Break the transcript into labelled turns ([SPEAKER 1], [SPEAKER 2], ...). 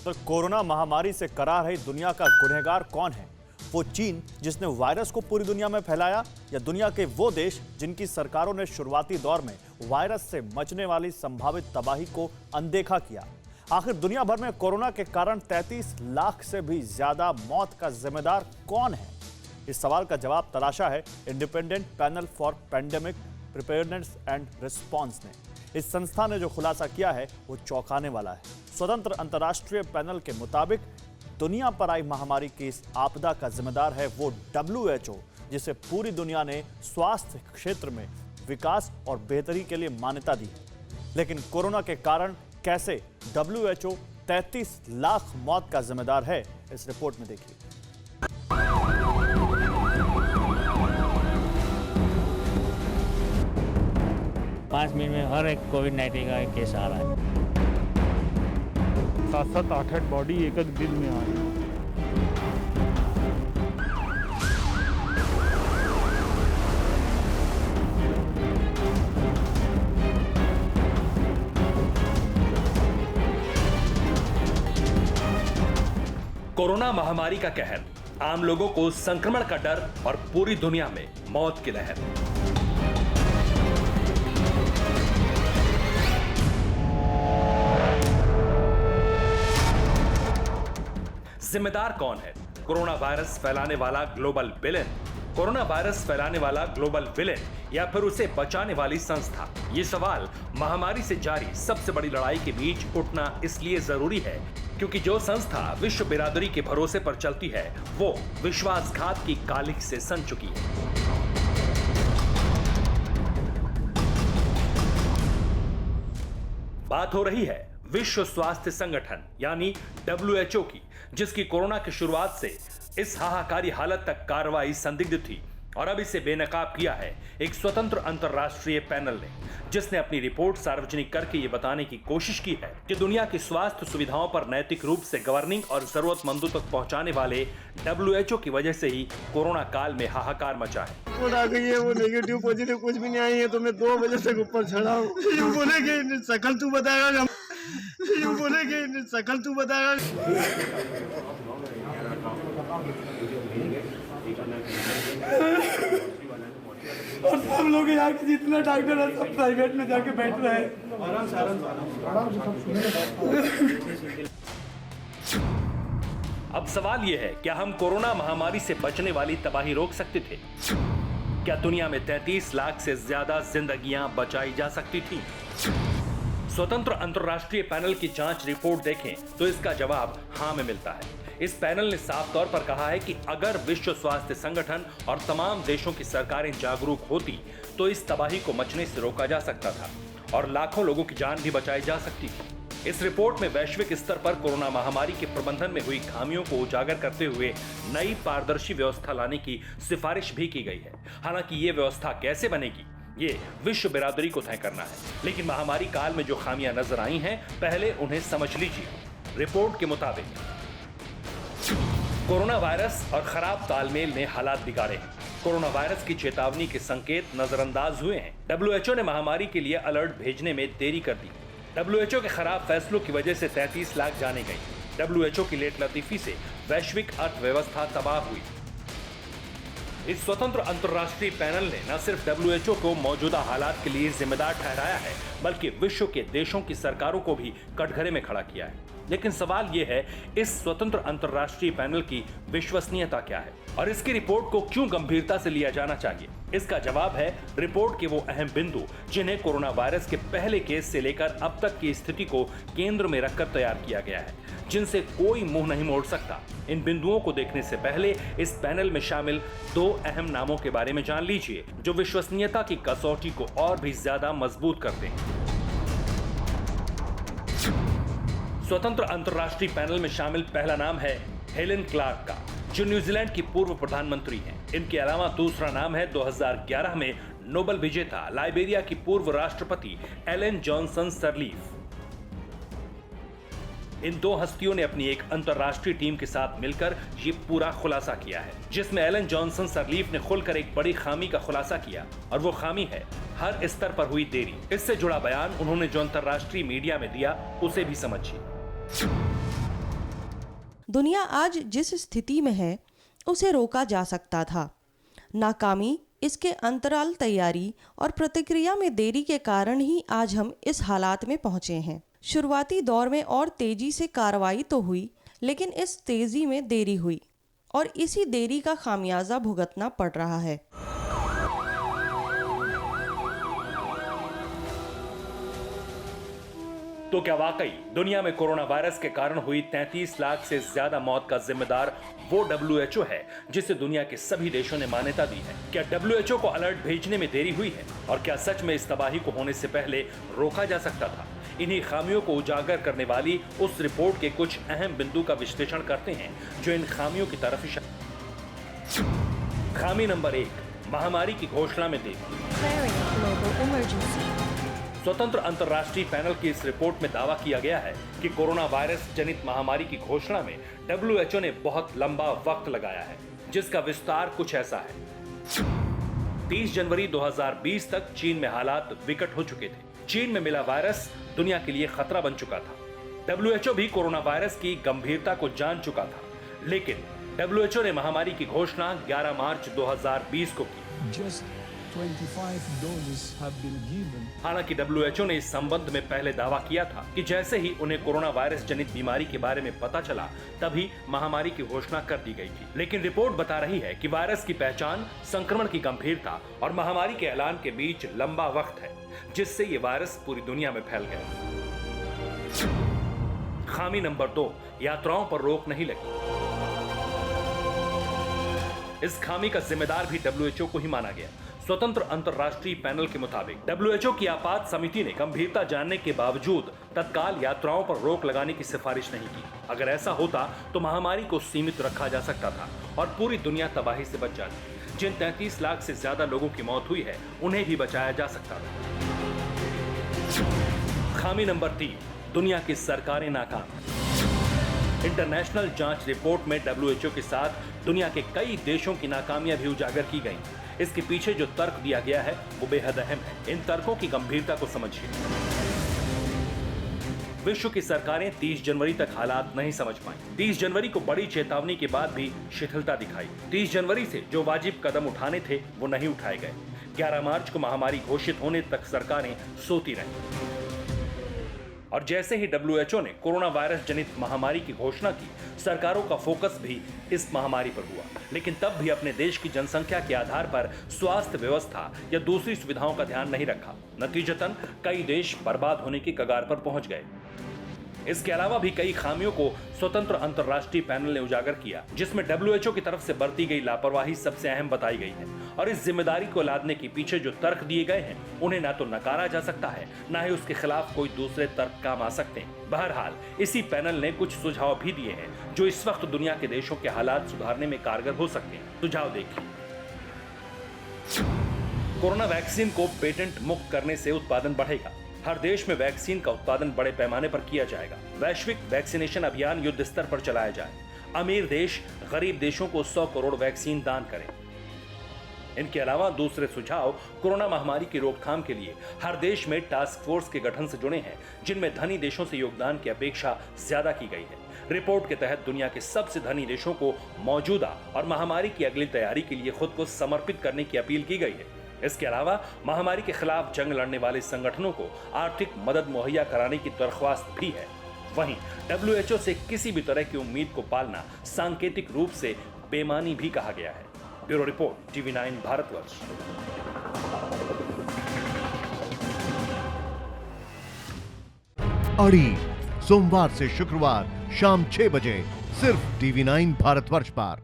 [SPEAKER 1] तो कोरोना महामारी से कराह रही दुनिया का गुनहगार कौन है? वो चीन जिसने वायरस को पूरी दुनिया में फैलाया, या दुनिया के वो देश जिनकी सरकारों ने शुरुआती दौर में वायरस से मचने वाली संभावित तबाही को अनदेखा किया? आखिर दुनिया भर में कोरोना के कारण 33 लाख से भी ज्यादा मौत का जिम्मेदार कौन है? इस सवाल का जवाब तलाशा है independent panel for pandemic preparedness and response ने। इस संस्था ने जो खुलासा किया है वो चौंकाने वाला है। स्वतंत्र अंतर्राष्ट्रीय पैनल के मुताबिक दुनिया पर आई महामारी की इस आपदा का जिम्मेदार है वो WHO, जिसे पूरी दुनिया ने स्वास्थ्य क्षेत्र में विकास और बेहतरी के लिए मान्यता दी है। लेकिन कोरोना के कारण कैसे WHO 33 लाख मौत का जिम्मेदार है, इस रिपोर्ट में देखिए।
[SPEAKER 2] 5 मिनट में हर एक कोविड-19 का एक केस आ रहा है।
[SPEAKER 3] 7-7, 8-8 बॉडी एक दिन में आ रही है।
[SPEAKER 4] कोरोना महामारी का कहर, आम लोगों को संक्रमण का डर और पूरी दुनिया में मौत की लहर। जिम्मेदार कौन है? कोरोना वायरस फैलाने वाला ग्लोबल विलेन, कोरोना वायरस फैलाने वाला ग्लोबल विलेन, या फिर उसे बचाने वाली संस्था? ये सवाल महामारी से जारी सबसे बड़ी लड़ाई के बीच उठना इसलिए जरूरी है क्योंकि जो संस्था विश्व बिरादरी के भरोसे पर चलती है वो विश्वासघात की कालिख से सन चुकी है। बात हो रही है विश्व स्वास्थ्य संगठन यानी WHO की, जिसकी कोरोना की शुरुआत से इस हाहाकारी हालत तक कार्रवाई संदिग्ध थी और अब इसे बेनकाब किया है एक स्वतंत्र अंतर्राष्ट्रीय पैनल ने, जिसने अपनी रिपोर्ट सार्वजनिक करके ये बताने की कोशिश की है कि दुनिया की स्वास्थ्य सुविधाओं पर नैतिक रूप से गवर्निंग और जरूरतमंदों तक पहुंचाने वाले WHO की वजह से ही कोरोना काल में हाहाकार मचा है।
[SPEAKER 5] रिपोर्ट आ गई है, वो नेगेटिव पॉजिटिव कुछ भी नहीं आई है, तो मैं 2 बजे से ऊपर चढ़ा हूँ। यूं बोले कि शकल तू बताएगा, यूं बोले कि शकल तू बताएगा। और सब लोग यहाँ के जितना डॉक्टर है सब प्राइवेट में जाके बैठ रहे हैं।
[SPEAKER 4] अब सवाल यह है, क्या हम कोरोना महामारी से बचने वाली तबाही रोक सकते थे? क्या दुनिया में 33 लाख से ज्यादा जिंदगियां बचाई जा सकती थी? स्वतंत्र अंतर्राष्ट्रीय पैनल की जांच रिपोर्ट देखें तो इसका जवाब हाँ में मिलता है। इस पैनल ने साफ तौर पर कहा है कि अगर विश्व स्वास्थ्य संगठन और तमाम देशों की सरकारें जागरूक होती तो इस तबाही को मचने से रोका जा सकता था और लाखों लोगों की जान भी बचाई जा सकती थी। इस रिपोर्ट में वैश्विक स्तर पर कोरोना महामारी के प्रबंधन में हुई खामियों को उजागर करते हुए नई पारदर्शी व्यवस्था लाने की सिफारिश भी की गई है। हालांकि ये व्यवस्था कैसे बनेगी ये विश्व बिरादरी को तय करना है, लेकिन महामारी काल में जो खामियां नजर आई हैं पहले उन्हें समझ लीजिए। रिपोर्ट के मुताबिक कोरोना वायरस और खराब तालमेल ने हालात बिगाड़े हैं। कोरोना वायरस की चेतावनी के संकेत नजरअंदाज हुए हैं। WHO ने महामारी के लिए अलर्ट भेजने में देरी कर दी। WHO के खराब फैसलों की वजह से 33 लाख जाने गई। WHO की लेट लतीफी से वैश्विक अर्थव्यवस्था तबाह हुई। इस स्वतंत्र अंतर्राष्ट्रीय पैनल ने न सिर्फ WHO को मौजूदा हालात के लिए जिम्मेदार ठहराया है, बल्कि विश्व के देशों की सरकारों को भी कटघरे में खड़ा किया है। लेकिन सवाल यह है, इस स्वतंत्र अंतर्राष्ट्रीय पैनल की विश्वसनीयता क्या है और इसकी रिपोर्ट को क्यों गंभीरता से लिया जाना चाहिए? इसका जवाब है रिपोर्ट के वो अहम बिंदु जिन्हें कोरोना वायरस के पहले केस से लेकर अब तक की स्थिति को केंद्र में रखकर तैयार किया गया है, जिनसे कोई मुंह नहीं मोड़ सकता। इन बिंदुओं को देखने से पहले इस पैनल में शामिल 2 अहम नामों के बारे में जान लीजिए जो विश्वसनीयता की कसौटी को और भी ज्यादा मजबूत करते हैं। स्वतंत्र अंतर्राष्ट्रीय पैनल में शामिल पहला नाम है हेलेन क्लार्क का, जो न्यूजीलैंड की पूर्व प्रधानमंत्री हैं। इनके अलावा दूसरा नाम है 2011 में नोबेल विजेता लाइबेरिया की पूर्व राष्ट्रपति एलेन जॉनसन सरलीफ। इन 2 हस्तियों ने अपनी एक अंतर्राष्ट्रीय टीम के साथ मिलकर ये पूरा खुलासा किया है, जिसमें एलेन जॉनसन सरलीफ ने खुलकर एक बड़ी खामी का खुलासा किया और वो खामी है हर स्तर पर हुई देरी। इससे जुड़ा बयान उन्होंने जो अंतर्राष्ट्रीय मीडिया में दिया उसे भी समझिए।
[SPEAKER 6] दुनिया आज जिस स्थिति में है उसे रोका जा सकता था। नाकामी, इसके अंतराल तैयारी और प्रतिक्रिया में देरी के कारण ही आज हम इस हालात में पहुंचे हैं। शुरुआती दौर में और तेजी से कार्रवाई तो हुई, लेकिन इस तेजी में देरी हुई और इसी देरी का खामियाजा भुगतना पड़ रहा है।
[SPEAKER 4] तो क्या वाकई दुनिया में कोरोना वायरस के कारण हुई 33 लाख से ज्यादा मौत का जिम्मेदार वो WHO है जिसे दुनिया के सभी देशों ने मान्यता दी है? क्या WHO को अलर्ट भेजने में देरी हुई है? और क्या सच में इस तबाही को होने से पहले रोका जा सकता था? इन्हीं खामियों को उजागर करने वाली उस रिपोर्ट के कुछ अहम बिंदु का विश्लेषण करते हैं जो इन खामियों की तरफ इशारा। खामी नंबर 1, महामारी की घोषणा में देरी। स्वतंत्र अंतर्राष्ट्रीय पैनल की इस रिपोर्ट में दावा किया गया है कि कोरोना वायरस जनित महामारी की घोषणा में WHO ने बहुत लंबा वक्त लगाया है, जिसका विस्तार कुछ ऐसा है। 30 जनवरी 2020 तक चीन में हालात विकट हो चुके थे। चीन में मिला वायरस दुनिया के लिए खतरा बन चुका था। WHO भी कोरोना वायरस की गंभीरता को जान चुका था, लेकिन WHO ने महामारी की घोषणा 11 मार्च 2020 को की।
[SPEAKER 7] 25 doses have been given.
[SPEAKER 4] हालांकि WHO ने इस संबंध में पहले दावा किया था कि जैसे ही उन्हें कोरोना वायरस जनित बीमारी के बारे में पता चला तभी महामारी की घोषणा कर दी गई थी। लेकिन रिपोर्ट बता रही है कि वायरस की पहचान, संक्रमण की गंभीरता और महामारी के ऐलान के बीच लंबा वक्त है, जिससे ये वायरस पूरी दुनिया में फैल गया। खामी नंबर 2, यात्राओं पर रोक नहीं लगी। इस खामी का जिम्मेदार भी WHO को ही माना गया। स्वतंत्र अंतर्राष्ट्रीय पैनल के मुताबिक WHO की आपात समिति ने गंभीरता जानने के बावजूद तत्काल यात्राओं पर रोक लगाने की सिफारिश नहीं की। अगर ऐसा होता तो महामारी को सीमित रखा जा सकता था और पूरी दुनिया तबाही से बच जाती। जिन 33 लाख से ज्यादा लोगों की मौत हुई है, उन्हें भी बचाया जा सकता था। खामी नंबर 3, दुनिया की सरकारें नाकाम। इंटरनेशनल जांच रिपोर्ट में WHO के साथ दुनिया के कई देशों की नाकामियां भी उजागर की गई। इसके पीछे जो तर्क दिया गया है वो बेहद अहम है। इन तर्कों की गंभीरता को समझिए। विश्व की सरकारें 30 जनवरी तक हालात नहीं समझ पाई। 30 जनवरी को बड़ी चेतावनी के बाद भी शिथिलता दिखाई। 30 जनवरी से जो वाजिब कदम उठाने थे वो नहीं उठाए गए। 11 मार्च को महामारी घोषित होने तक सरकारें सोती रहीं। और जैसे ही WHO ने कोरोना वायरस जनित महामारी की घोषणा की, सरकारों का फोकस भी इस महामारी पर हुआ, लेकिन तब भी अपने देश की जनसंख्या के आधार पर स्वास्थ्य व्यवस्था या दूसरी सुविधाओं का ध्यान नहीं रखा। नतीजतन कई देश बर्बाद होने की कगार पर पहुंच गए। इसके अलावा भी कई खामियों को स्वतंत्र अंतर्राष्ट्रीय पैनल ने उजागर किया, जिसमें WHO की तरफ से बरती गई लापरवाही सबसे अहम बताई गई है। और इस जिम्मेदारी को लादने के पीछे जो तर्क दिए गए हैं, उन्हें ना तो नकारा जा सकता है, ना ही उसके खिलाफ कोई दूसरे तर्क काम आ सकते हैं। बहरहाल इसी पैनल ने कुछ सुझाव भी दिए हैं जो इस वक्त दुनिया के देशों के हालात सुधारने में कारगर हो सकते हैं। सुझाव देखिए। कोरोना वैक्सीन को पेटेंट मुक्त करने से उत्पादन बढ़ेगा। हर देश में वैक्सीन का उत्पादन बड़े पैमाने पर किया जाएगा। वैश्विक वैक्सीनेशन अभियान युद्ध स्तर पर चलाया जाए। अमीर देश गरीब देशों को 100 करोड़ वैक्सीन दान करें। इनके अलावा दूसरे सुझाव कोरोना महामारी की रोकथाम के लिए हर देश में टास्क फोर्स के गठन से जुड़े हैं, जिनमें धनी देशों से योगदान की अपेक्षा ज्यादा की गई है। रिपोर्ट के तहत दुनिया के सबसे धनी देशों को मौजूदा और महामारी की अगली तैयारी के लिए खुद को समर्पित करने की अपील की गई है। इसके अलावा महामारी के खिलाफ जंग लड़ने वाले संगठनों को आर्थिक मदद मुहैया कराने की दरख्वास्त भी है। वहीं WHO से किसी भी तरह की उम्मीद को पालना सांकेतिक रूप से बेईमानी भी कहा गया है। Bureau report, TV9 Bharatvarsh.
[SPEAKER 8] अड़ी सोमवार से शुक्रवार शाम 6 बजे सिर्फ TV9 भारतवर्ष पर।